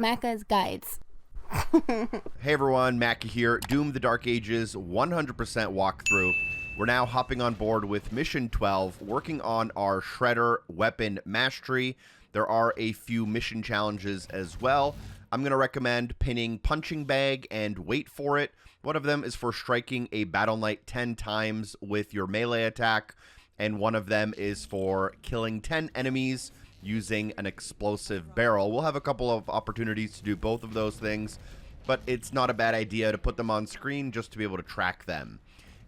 Macca's Guides. Hey everyone, Macca here. Doom the Dark Ages 100% walkthrough. We're now hopping on board with Mission 12, working on our Shredder Weapon Mastery. There are a few mission challenges as well. I'm going to recommend pinning Punching Bag and Wait for It. One of them is for striking a Battle Knight 10 times with your melee attack, and one of them is for killing 10 enemies using an explosive barrel. We'll have a couple of opportunities to do both of those things, but it's not a bad idea to put them on screen just to be able to track them.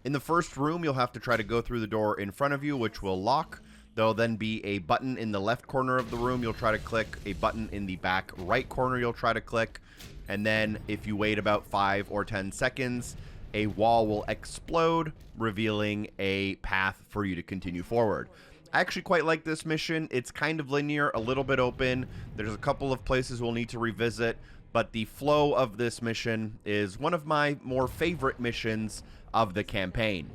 In the first room, you'll have to try to go through the door in front of you, which will lock. There'll then be a button in the left corner of the room you'll try to click, a button in the back right corner you'll try to click, and then if you wait about 5 or 10 seconds, a wall will explode, revealing a path for you to continue forward. I actually quite like this mission. It's kind of linear, a little bit open. There's a couple of places we'll need to revisit, but the flow of this mission is one of my more favorite missions of the campaign.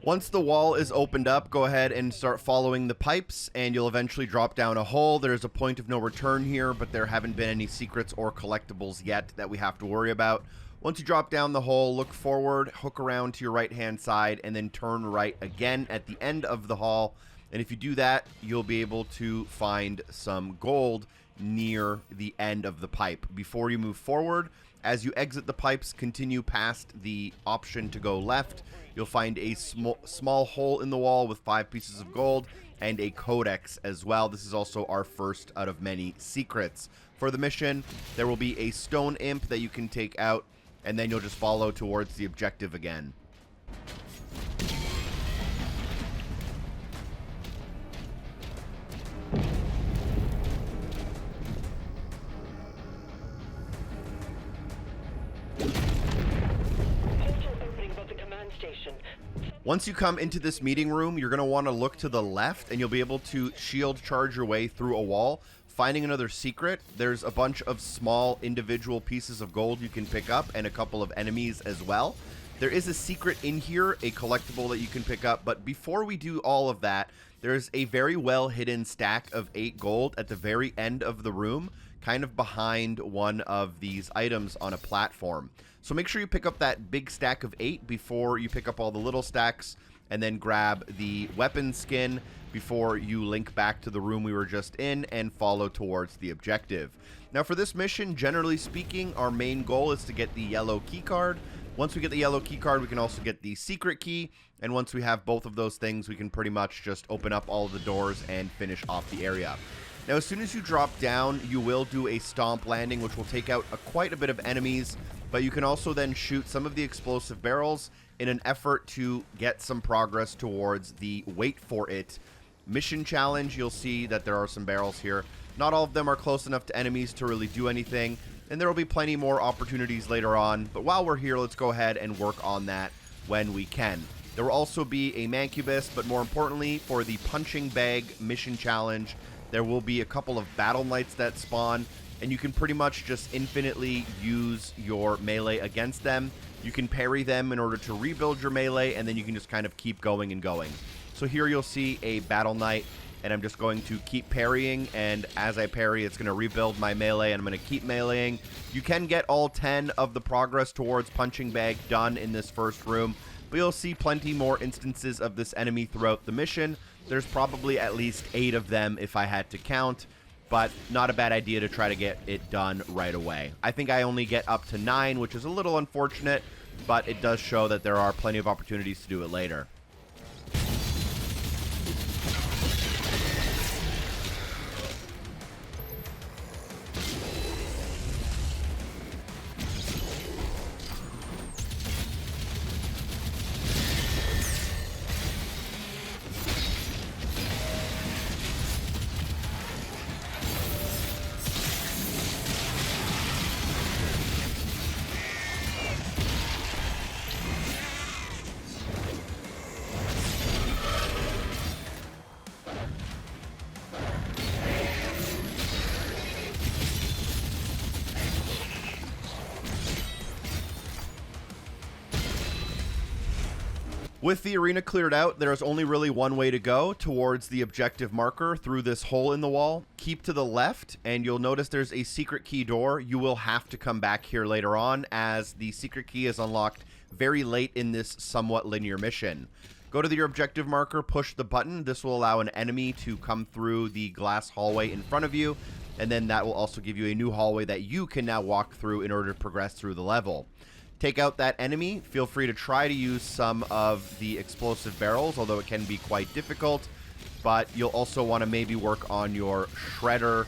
Once the wall is opened up, go ahead and start following the pipes, and you'll eventually drop down a hole. There's a point of no return here, but there haven't been any secrets or collectibles yet that we have to worry about. Once you drop down the hole, look forward, hook around to your right-hand side, and then turn right again at the end of the hall. And if you do that, you'll be able to find some gold near the end of the pipe. Before you move forward, as you exit the pipes, continue past the option to go left. You'll find a small hole in the wall with 5 pieces of gold and a Codex as well. This is also our first out of many secrets. For the mission, there will be a stone imp that you can take out, and then you'll just follow towards the objective again. Once you come into this meeting room, you're going to want to look to the left, and you'll be able to shield charge your way through a wall. Finding another secret, there's a bunch of small individual pieces of gold you can pick up, and a couple of enemies as well. There is a secret in here, a collectible that you can pick up, but before we do all of that, there's a very well hidden stack of 8 gold at the very end of the room, kind of behind one of these items on a platform. So make sure you pick up that big stack of 8 before you pick up all the little stacks, and then grab the weapon skin before you link back to the room we were just in and follow towards the objective. Now for this mission, generally speaking, our main goal is to get the yellow keycard. Once we get the yellow keycard, we can also get the secret key, and once we have both of those things, we can pretty much just open up all of the doors and finish off the area. Now, as soon as you drop down, you will do a stomp landing, which will take out quite a bit of enemies, but you can also then shoot some of the explosive barrels in an effort to get some progress towards the Wait for It mission challenge. You'll see that there are some barrels here. Not all of them are close enough to enemies to really do anything, and there will be plenty more opportunities later on, but while we're here, let's go ahead and work on that when we can. There will also be a Mancubus, but more importantly, for the Punching Bag mission challenge, there will be a couple of Battle Knights that spawn, and you can pretty much just infinitely use your melee against them. You can parry them in order to rebuild your melee, and then you can just kind of keep going and going. So here you'll see a Battle Knight, and I'm just going to keep parrying, and as I parry, it's going to rebuild my melee, and I'm going to keep meleeing. You can get all 10 of the progress towards Punching Bag done in this first room, but you'll see plenty more instances of this enemy throughout the mission. There's probably at least 8 of them if I had to count, but not a bad idea to try to get it done right away. I think I only get up to 9, which is a little unfortunate, but it does show that there are plenty of opportunities to do it later. With the arena cleared out, there's only really one way to go towards the objective marker through this hole in the wall. Keep to the left, and you'll notice there's a secret key door. You will have to come back here later on, as the secret key is unlocked very late in this somewhat linear mission. Go to your objective marker, push the button. This will allow an enemy to come through the glass hallway in front of you, and then that will also give you a new hallway that you can now walk through in order to progress through the level. Take out that enemy. Feel free to try to use some of the explosive barrels, although it can be quite difficult. But you'll also want to maybe work on your shredder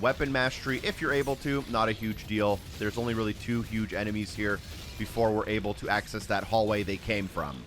weapon mastery if you're able to. Not a huge deal. There's only really 2 huge enemies here before we're able to access that hallway they came from.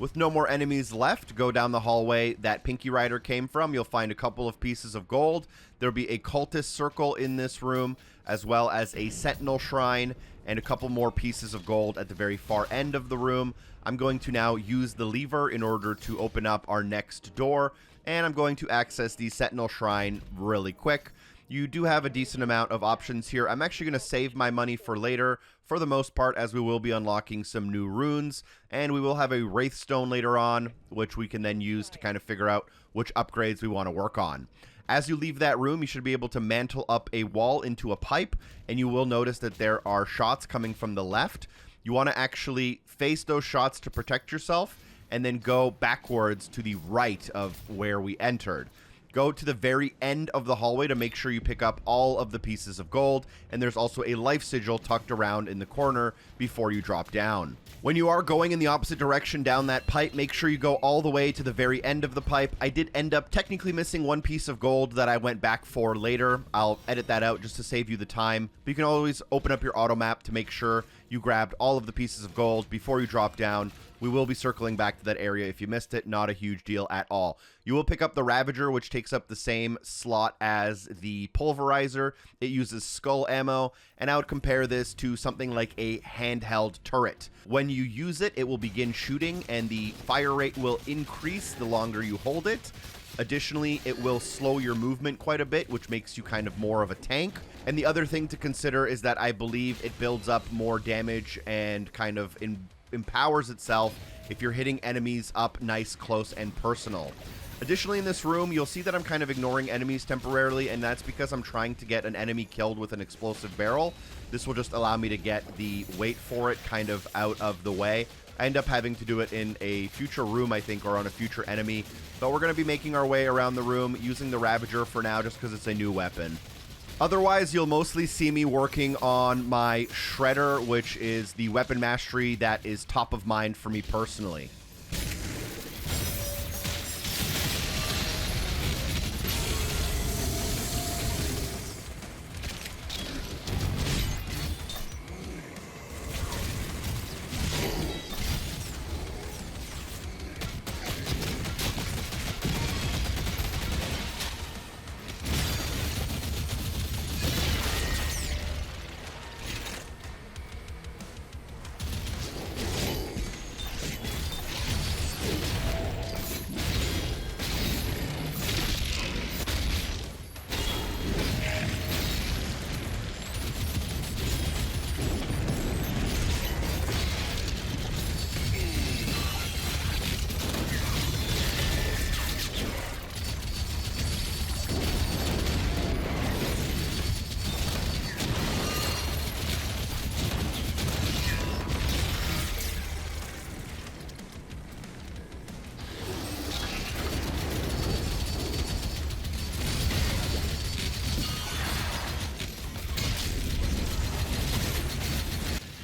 With no more enemies left, go down the hallway that Pinky Rider came from. You'll find a couple of pieces of gold. There'll be a cultist circle in this room, as well as a Sentinel shrine, and a couple more pieces of gold at the very far end of the room. I'm going to now use the lever in order to open up our next door, and I'm going to access the Sentinel shrine really quick. You do have a decent amount of options here. I'm actually going to save my money for later, for the most part, as we will be unlocking some new runes, and we will have a Wraithstone later on, which we can then use to kind of figure out which upgrades we want to work on. As you leave that room, you should be able to mantle up a wall into a pipe, and you will notice that there are shots coming from the left. You want to actually face those shots to protect yourself, and then go backwards to the right of where we entered. Go to the very end of the hallway to make sure you pick up all of the pieces of gold, and there's also a life sigil tucked around in the corner before you drop down. When you are going in the opposite direction down that pipe, make sure you go all the way to the very end of the pipe. I did end up technically missing 1 piece of gold that I went back for later. I'll edit that out just to save you the time, but you can always open up your auto map to make sure you grabbed all of the pieces of gold before you drop down. We will be circling back to that area if you missed it. Not a huge deal at all. You will pick up the Ravager, which takes up the same slot as the Pulverizer. It uses skull ammo, and I would compare this to something like a handheld turret. When you use it, it will begin shooting, and the fire rate will increase the longer you hold it. Additionally, it will slow your movement quite a bit, which makes you kind of more of a tank. And the other thing to consider is that I believe it builds up more damage and kind of empowers itself if you're hitting enemies up nice, close, and personal. Additionally, in this room, you'll see that I'm kind of ignoring enemies temporarily, and that's because I'm trying to get an enemy killed with an explosive barrel. This will just allow me to get the wait for it kind of out of the way. I end up having to do it in a future room, I think, or on a future enemy, but we're going to be making our way around the room using the Ravager for now just because it's a new weapon. Otherwise, you'll mostly see me working on my Shredder, which is the weapon mastery that is top of mind for me personally.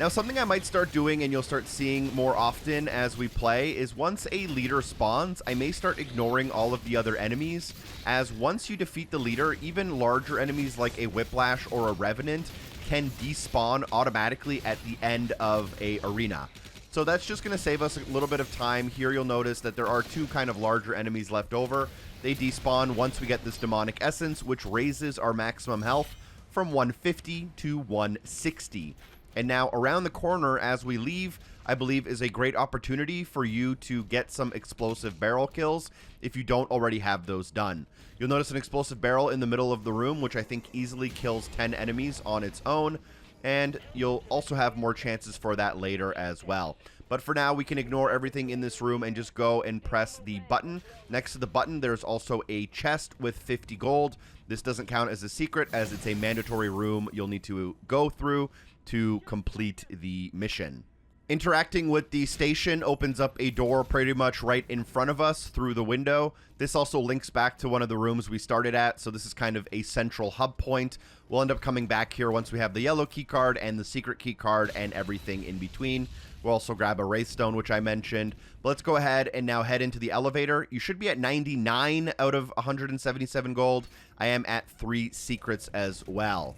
Now, something I might start doing, and you'll start seeing more often as we play, is once a leader spawns, I may start ignoring all of the other enemies, as once you defeat the leader, even larger enemies like a Whiplash or a Revenant can despawn automatically at the end of a arena. So that's just going to save us a little bit of time. Here you'll notice that there are 2 kind of larger enemies left over. They despawn once we get this Demonic Essence, which raises our maximum health from 150 to 160. And now around the corner as we leave, I believe is a great opportunity for you to get some explosive barrel kills if you don't already have those done. You'll notice an explosive barrel in the middle of the room, which I think easily kills 10 enemies on its own, and you'll also have more chances for that later as well. But for now, we can ignore everything in this room and just go and press the button. Next to the button, there's also a chest with 50 gold. This doesn't count as a secret, as it's a mandatory room you'll need to go through to complete the mission. Interacting with the station opens up a door pretty much right in front of us through the window. This also links back to one of the rooms we started at, so this is kind of a central hub point. We'll end up coming back here once we have the yellow keycard and the secret keycard and everything in between. We'll also grab a Wraithstone, which I mentioned. But let's go ahead and now head into the elevator. You should be at 99 out of 177 gold. I am at 3 secrets as well.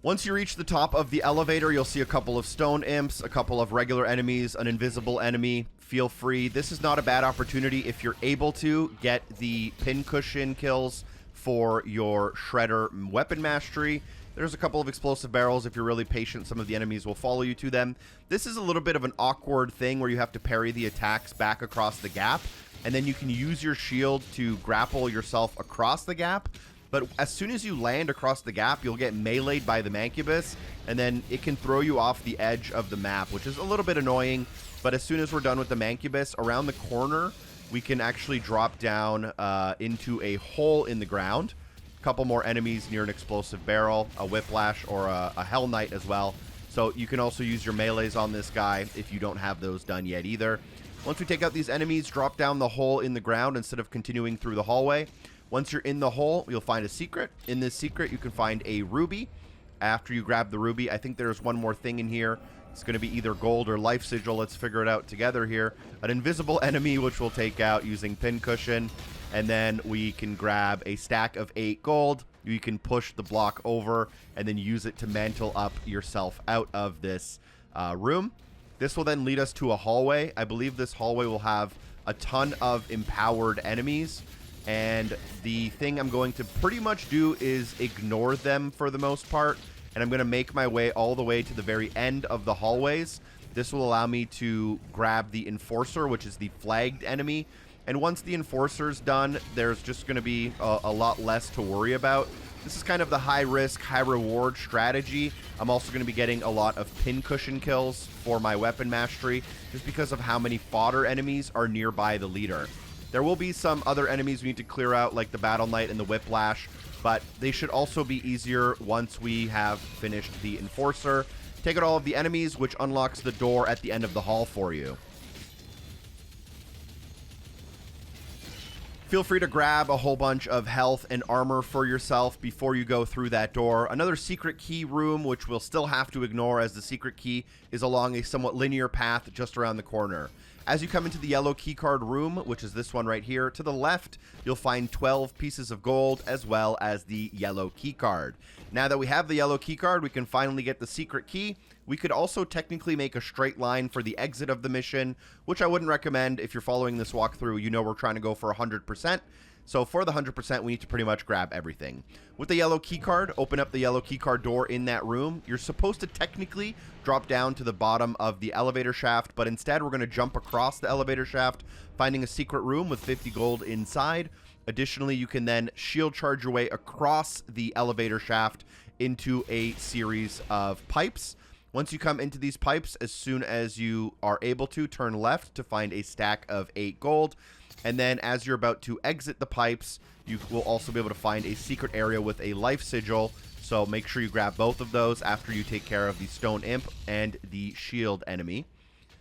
Once you reach the top of the elevator, you'll see a couple of stone imps, a couple of regular enemies, an invisible enemy. Feel free. This is not a bad opportunity if you're able to get the pincushion kills for your shredder weapon mastery. There's a couple of explosive barrels. If you're really patient, some of the enemies will follow you to them. This is a little bit of an awkward thing where you have to parry the attacks back across the gap, and then you can use your shield to grapple yourself across the gap. But as soon as you land across the gap, you'll get meleeed by the Mancubus, and then it can throw you off the edge of the map, which is a little bit annoying. But as soon as we're done with the Mancubus, around the corner, we can actually drop down into a hole in the ground. A couple more enemies near an explosive barrel, a Whiplash, or a Hell Knight as well. So you can also use your melees on this guy if you don't have those done yet either. Once we take out these enemies, drop down the hole in the ground instead of continuing through the hallway. Once you're in the hole, you'll find a secret. In this secret, you can find a ruby. After you grab the ruby, I think there's one more thing in here. It's going to be either gold or life sigil. Let's figure it out together here. An invisible enemy, which we'll take out using pincushion. And then we can grab a stack of 8 gold. You can push the block over and then use it to mantle up yourself out of this room. This will then lead us to a hallway. I believe this hallway will have a ton of empowered enemies. And the thing I'm going to pretty much do is ignore them for the most part. And I'm going to make my way all the way to the very end of the hallways. This will allow me to grab the Enforcer, which is the flagged enemy. And once the Enforcer's done, there's just going to be a lot less to worry about. This is kind of the high-risk, high-reward strategy. I'm also going to be getting a lot of pincushion kills for my weapon mastery, just because of how many fodder enemies are nearby the leader. There will be some other enemies we need to clear out, like the Battle Knight and the Whiplash, but they should also be easier once we have finished the Enforcer. Take out all of the enemies, which unlocks the door at the end of the hall for you. Feel free to grab a whole bunch of health and armor for yourself before you go through that door. Another secret key room, which we'll still have to ignore, as the secret key is along a somewhat linear path just around the corner. As you come into the yellow keycard room, which is this one right here, to the left, you'll find 12 pieces of gold as well as the yellow keycard. Now that we have the yellow keycard, we can finally get the secret key. We could also technically make a straight line for the exit of the mission, which I wouldn't recommend. If you're following this walkthrough, you know we're trying to go for 100%. So for the 100%, we need to pretty much grab everything. With the yellow keycard, open up the yellow keycard door in that room. You're supposed to technically drop down to the bottom of the elevator shaft, but instead we're going to jump across the elevator shaft, finding a secret room with 50 gold inside. Additionally, you can then shield charge your way across the elevator shaft into a series of pipes. Once you come into these pipes, as soon as you are able to, turn left to find a stack of 8 gold. And then as you're about to exit the pipes, you will also be able to find a secret area with a life sigil. So make sure you grab both of those after you take care of the stone imp and the shield enemy.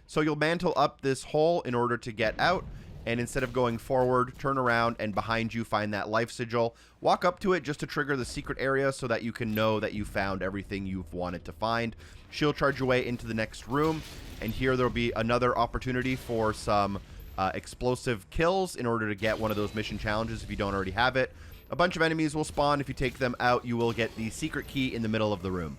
So you'll mantle up this hole in order to get out. And instead of going forward, turn around and behind you find that life sigil. Walk up to it just to trigger the secret area so that you can know that you found everything you've wanted to find. Shield charge your way into the next room. And here there'll be another opportunity for some explosive kills in order to get one of those mission challenges if you don't already have it. A bunch of enemies will spawn. If you take them out, you will get the secret key in the middle of the room.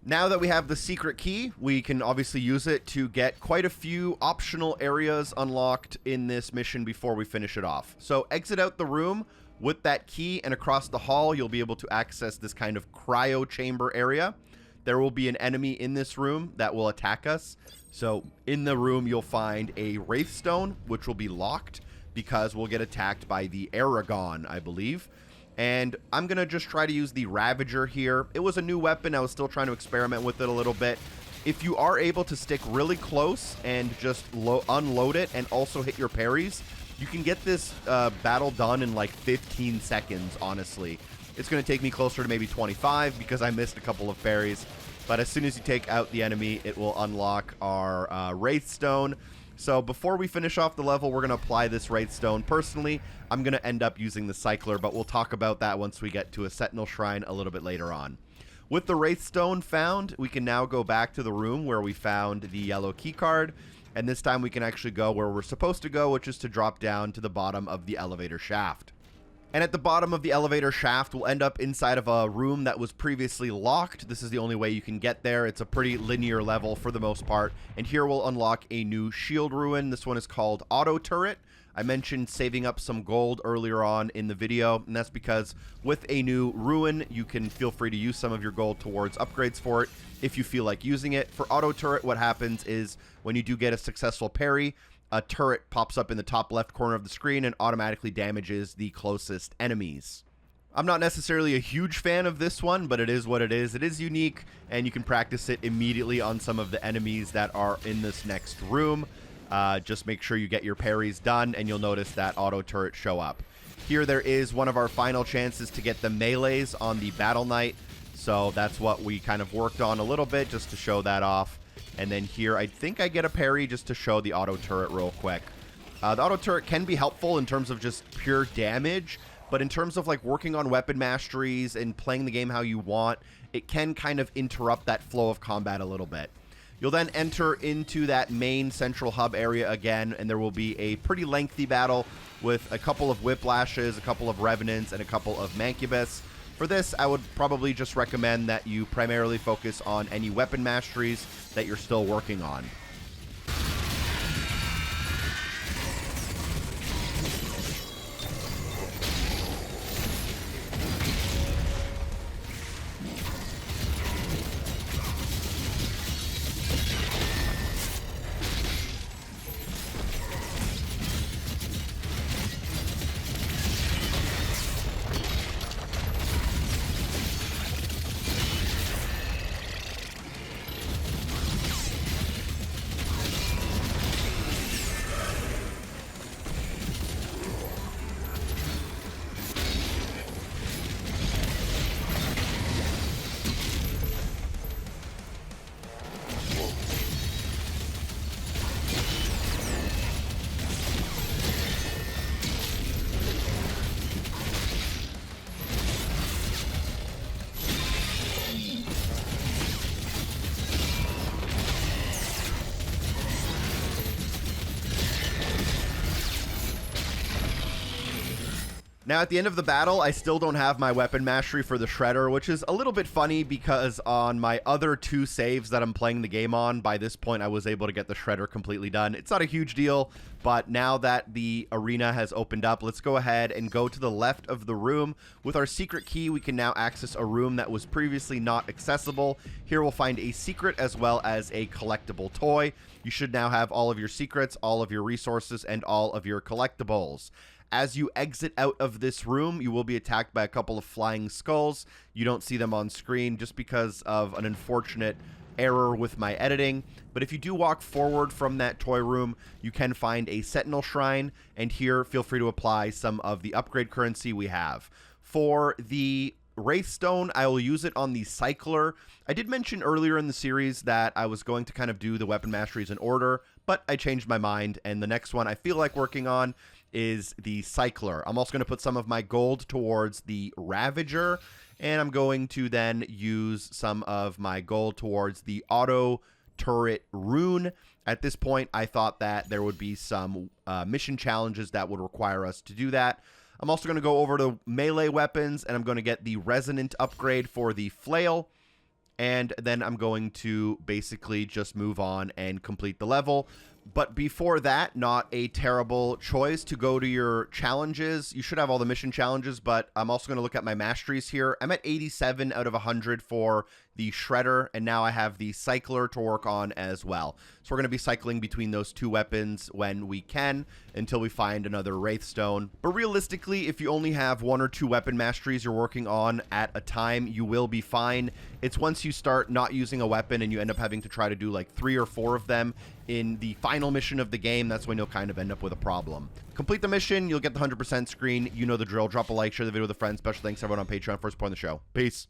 Now that we have the secret key, we can obviously use it to get quite a few optional areas unlocked in this mission before we finish it off. So exit out the room with that key, and across the hall, you'll be able to access this kind of cryo chamber area. There will be an enemy in this room that will attack us. So in the room, you'll find a Wraithstone, which will be locked because we'll get attacked by the Aragon, I believe. And I'm going to just try to use the Ravager here. It was a new weapon. I was still trying to experiment with it a little bit. If you are able to stick really close and just unload it and also hit your parries, you can get this battle done in like 15 seconds, honestly. It's going to take me closer to maybe 25 because I missed a couple of parries. But as soon as you take out the enemy, it will unlock our Wraithstone. So before we finish off the level, we're going to apply this Wraithstone. Personally, I'm going to end up using the Cycler, but we'll talk about that once we get to a Sentinel Shrine a little bit later on. With the Wraithstone found, we can now go back to the room where we found the yellow keycard, and this time we can actually go where we're supposed to go, which is to drop down to the bottom of the elevator shaft. And at the bottom of the elevator shaft, we'll end up inside of a room that was previously locked. This is the only way you can get there. It's a pretty linear level for the most part. And here we'll unlock a new Sheild Rune. This one is called Auto Turret. I mentioned saving up some gold earlier on in the video, and that's because with a new Rune, you can feel free to use some of your gold towards upgrades for it if you feel like using it. For Auto Turret, what happens is when you do get a successful parry, a turret pops up in the top left corner of the screen and automatically damages the closest enemies. I'm not necessarily a huge fan of this one, but it is what it is. It is unique, and you can practice it immediately on some of the enemies that are in this next room. Just make sure you get your parries done, and you'll notice that auto turret show up. Here there is one of our final chances to get the melees on the Battle Knight, so that's what we kind of worked on a little bit just to show that off. And then here, I think I get a parry just to show the auto turret real quick. The auto turret can be helpful in terms of just pure damage, but in terms of like working on weapon masteries and playing the game how you want, it can kind of interrupt that flow of combat a little bit. You'll then enter into that main central hub area again, and there will be a pretty lengthy battle with a couple of Whiplashes, a couple of Revenants, and a couple of Mancubus. For this, I would probably just recommend that you primarily focus on any weapon masteries that you're still working on. Now, at the end of the battle, I still don't have my weapon mastery for the Shredder, which is a little bit funny because on my other 2 saves that I'm playing the game on, by this point I was able to get the Shredder completely done. It's not a huge deal, but now that the arena has opened up, let's go ahead and go to the left of the room. With our secret key, we can now access a room that was previously not accessible. Here we'll find a secret as well as a collectible toy. You should now have all of your secrets, all of your resources, and all of your collectibles. As you exit out of this room, you will be attacked by a couple of flying skulls. You don't see them on screen just because of an unfortunate error with my editing. But if you do walk forward from that toy room, you can find a Sentinel Shrine, and here feel free to apply some of the upgrade currency we have. For the Wraithstone, I will use it on the Cycler. I did mention earlier in the series that I was going to kind of do the weapon masteries in order, but I changed my mind, and the next one I feel like working on is the Cycler. I'm also going to put some of my gold towards the Ravager, and I'm going to then use some of my gold towards the Auto Turret Rune. At this point, I thought that there would be some mission challenges that would require us to do that. I'm also going to go over to melee weapons, and I'm going to get the Resonant upgrade for the Flail. and then I'm going to basically just move on and complete the level. But before that, not a terrible choice to go to your challenges. You should have all the mission challenges, but I'm also going to look at my masteries here. I'm at 87 out of 100 for the Shredder, and now I have the Cycler to work on as well. So we're going to be cycling between those two weapons when we can until we find another Wraithstone. But realistically, if you only have 1 or 2 weapon masteries you're working on at a time, you will be fine. It's once you start not using a weapon and you end up having to try to do like 3 or 4 of them in the final mission of the game, that's when you'll kind of end up with a problem. Complete the mission, you'll get the 100% screen. You know the drill. Drop a like, share the video with a friend. Special thanks to everyone on Patreon for supporting the show. Peace.